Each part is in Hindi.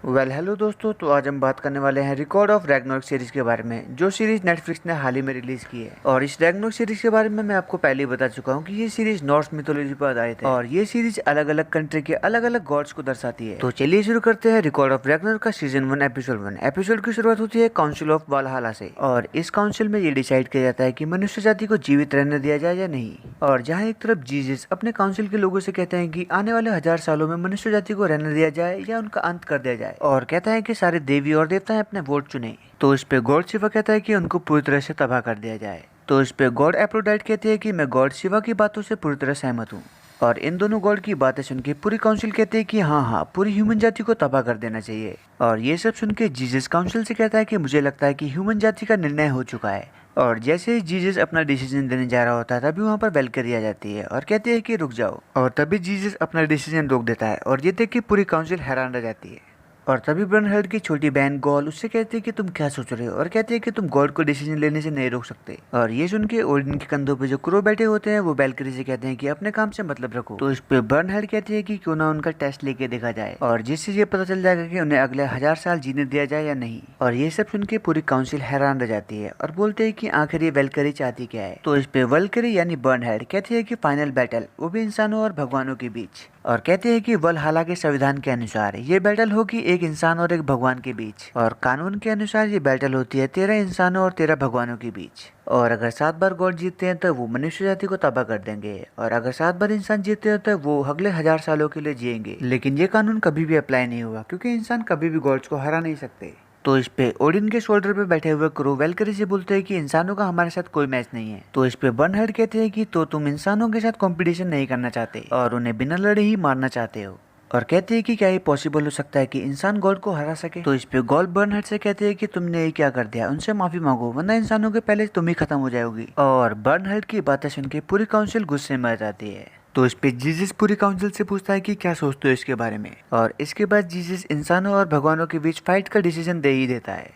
हेलो दोस्तों। तो आज हम बात करने वाले हैं रिकॉर्ड ऑफ रैग्नारोक सीरीज के बारे में, जो सीरीज नेटफ्लिक्स ने हाल ही में रिलीज की है। और इस रैग्नारोक सीरीज के बारे में मैं आपको पहले ही बता चुका हूं कि ये सीरीज नॉर्स मिथोलॉजी पर आधारित है और ये सीरीज अलग अलग कंट्री के अलग अलग गॉड्स को दर्शाती है। तो चलिए शुरू करते हैं रिकॉर्ड ऑफ रैग्नारोक का सीजन 1 एपिसोड 1। एपिसोड की शुरुआत होती है काउंसिल ऑफ वालहल्ला से, और इस काउंसिल में ये डिसाइड किया जाता है कि मनुष्य जाति को जीवित रहने दिया जाए या नहीं। और जहाँ एक तरफ जीसस अपने काउंसिल के लोगों से कहते हैं कि आने वाले 1000 सालों में मनुष्य जाति को रहने दिया जाए या उनका अंत कर दिया जाए, और कहता है कि सारे देवी और देवता अपने वोट चुने। तो इस पे गॉड शिवा कहता है कि उनको पूरी तरह से तबाह कर दिया जाए। तो इस पे गॉड एप्रोडाइट कहती है कि मैं गॉड शिवा की बातों से पूरी तरह सहमत हूँ। और इन दोनों गॉड की बातें सुन के पूरी काउंसिल कहते हैं कि हाँ, पूरी ह्यूमन जाति को तबाह कर देना चाहिए। और ये सब सुन के जीसस काउंसिल से कहता है कि मुझे लगता है कि ह्यूमन जाति का निर्णय हो चुका है। और जैसे ही जीसस अपना डिसीजन देने जा रहा होता है, तभी वहाँ पर वेलकरी आ जाती है और कहती है कि रुक जाओ। और तभी जीसस अपना डिसीजन रोक देता है, और ये देख के पूरी काउंसिल हैरान रह जाती है। और तभी ब्रनहर्ड की छोटी बहन गॉल उससे कहती है कि तुम क्या सोच रहे हो, और कहती है कि तुम गॉड को डिसीजन लेने से नहीं रोक सकते। और ये सुन के ओडिन के कंधों पे जो क्रो बैठे होते हैं वो वेलकरी से कहते हैं कि अपने काम से मतलब रखो। तो इस पे ब्रनहर्ड कहती है कि क्यों ना उनका टेस्ट लेके देखा जाए, और जिससे ये पता चल जाएगा कि उन्हें अगले 1000 साल जीने दिया जाए या नहीं। और ये सब सुन के पूरी काउंसिल हैरान रह जाती है और बोलते हैं कि आखिर ये वेलकरी चाहती क्या है। तो इस पे वेलकरी यानी ब्रनहर्ड कहती है कि फाइनल बैटल, वो भी इंसानों और भगवानों के बीच। और कहते हैं कि वलहल्ला के संविधान के अनुसार ये बैटल होगी एक इंसान और एक भगवान के बीच। और कानून के अनुसार ये बैटल होती है 13 इंसानों और 13 भगवानों के बीच। और अगर 7 बार गॉड जीतते हैं तो वो मनुष्य जाति को तबाह कर देंगे, और अगर 7 बार इंसान जीतते हैं तो वो अगले 1000 सालों के लिए जिएंगे। लेकिन ये कानून कभी भी अप्लाई नहीं हुआ, क्योंकि इंसान कभी भी गॉड्स को हरा नहीं सकते। तो इस पे ओडिन के शोल्डर पे बैठे हुए क्रो वेलकरी से बोलते हैं कि इंसानों का हमारे साथ कोई मैच नहीं है। तो इस पे बर्नहार्ड कहते हैं कि तो तुम इंसानों के साथ कंपटीशन नहीं करना चाहते और उन्हें बिना लड़े ही मारना चाहते हो। और कहते हैं कि क्या ये पॉसिबल हो सकता है कि इंसान गॉड को हरा सके। तो इस पे गॉड बर्नहार्ड से कहते हैं कि तुमने ये क्या कर दिया, उनसे माफी मांगो, वरना इंसानों के पहले तुम ही खत्म हो जाओगी। और बर्नहार्ड की बातें सुन के पूरी काउंसिल गुस्से में आ जाती है। तो इस पे जीसस पूरी काउंसिल से पूछता है कि क्या सोचते हो इसके बारे में। और इसके बाद जीसस इंसानों और भगवानों के बीच फाइट का डिसीजन दे ही देता है,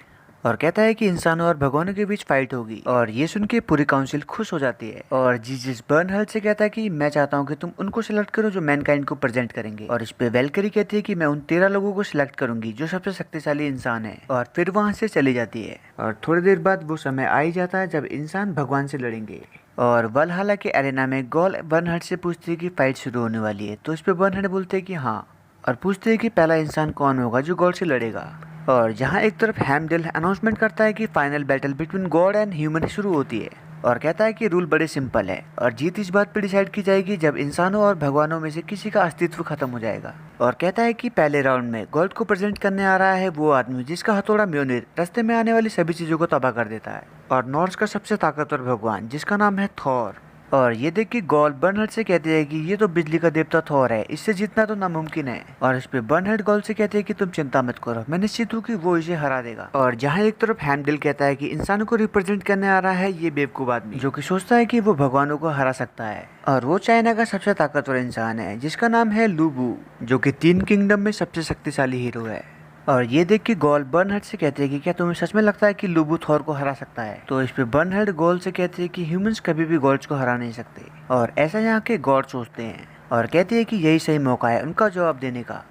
और कहता है कि इंसानों और भगवानों के बीच फाइट होगी। और ये सुन के पूरी काउंसिल खुश हो जाती है। और जीसस बर्नहार्ड से कहता है कि मैं चाहता हूँ कि तुम उनको सिलेक्ट करो जो मैनकाइंड को प्रेजेंट करेंगे। और इस पे वेलकरी कहती है कि मैं उन 13 लोगों को सिलेक्ट करूंगी जो सबसे शक्तिशाली इंसान है। और फिर वहाँ से चली जाती है। और थोड़ी देर बाद वो समय आ ही जाता है जब इंसान भगवान से लड़ेंगे। और वलहल्ला के एरेना में गॉल बर्नहार्ड से पूछती है कि फाइट शुरू होने वाली है। तो इस पे बर्नहार्ड बोलते हैं कि हाँ, और पूछते हैं कि पहला इंसान कौन होगा जो गॉड से लड़ेगा। और जहाँ एक तरफ हेमडल अनाउंसमेंट करता है कि final battle between God and human शुरू होती है, और कहता है कि रूल बड़े सिंपल है और जीत इस बात पर डिसाइड की जाएगी जब इंसानों और भगवानों में से किसी का अस्तित्व खत्म हो जाएगा। और कहता है कि पहले राउंड में गॉड को प्रेजेंट करने आ रहा है वो आदमी जिसका हथौड़ा म्योनिर रास्ते में आने वाली सभी चीजों को तबाह कर देता है, और नॉर्स का सबसे ताकतवर भगवान जिसका नाम है थॉर। और ये देख के गॉल बर्नहार्ड से कहते हैं कि ये तो बिजली का देवता थॉर है, इससे जीतना तो नामुमकिन है। और इस पे बर्नहार्ड गॉल से कहते हैं कि तुम चिंता मत करो, मैं निश्चित हूँ कि वो इसे हरा देगा। और जहाँ एक तरफ हेमडल कहता है कि इंसानों को रिप्रेजेंट करने आ रहा है ये बेवकूफ आदमी जो कि सोचता है कि वो भगवानों को हरा सकता है। और वो चाइना का सबसे ताकतवर इंसान है जिसका नाम है लूबू, जो कि 3 किंगडम में सबसे शक्तिशाली हीरो है। और ये देख के गॉल बर्नहार्ड से कहते हैं कि क्या तुम्हें सच में लगता है कि लूबू थॉर को हरा सकता है। तो इस पे बर्नहार्ड गॉल से कहते हैं कि ह्यूमंस कभी भी गॉड्स को हरा नहीं सकते, और ऐसा यहाँ के गॉड सोचते हैं। और कहते हैं कि यही सही मौका है उनका जवाब देने का।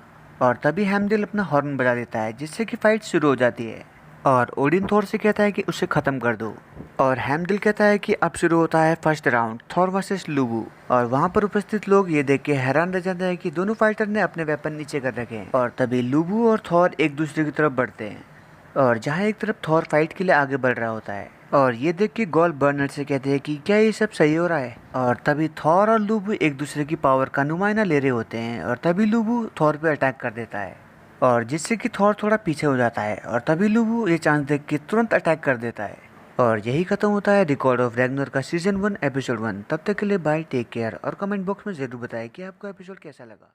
और तभी हेमडल अपना हॉर्न बजा देता है जिससे कि फाइट शुरू हो जाती है। और ओडिन थॉर से कहता है कि उसे खत्म कर दो। और हेमडल कहता है कि अब शुरू होता है फर्स्ट राउंड, थॉर वर्सेस लूबू। और वहाँ पर उपस्थित लोग ये देख के हैरान रह जाते हैं कि दोनों फाइटर ने अपने वेपन नीचे कर रखे हैं। और तभी लूबू और थॉर एक दूसरे की तरफ बढ़ते हैं, और जहाँ एक तरफ थॉर फाइट के लिए आगे बढ़ रहा होता है। और ये देख के गॉल बर्नहार्ड से कहते हैं कि क्या ये सब सही हो रहा है। और तभी थॉर और लूबू एक दूसरे की पावर का नुमाइना ले रहे होते हैं, और तभी लूबू थॉर पे अटैक कर देता है, और जिससे कि थॉर थोड़ा पीछे हो जाता है। और तभी लूबू ये चांस देख के तुरंत अटैक कर देता है। और यही खत्म होता है रिकॉर्ड ऑफ रैग्नारोक का सीजन 1 एपिसोड 1। तब तक के लिए बाय, टेक केयर, और कमेंट बॉक्स में जरूर बताएं कि आपको एपिसोड कैसा लगा।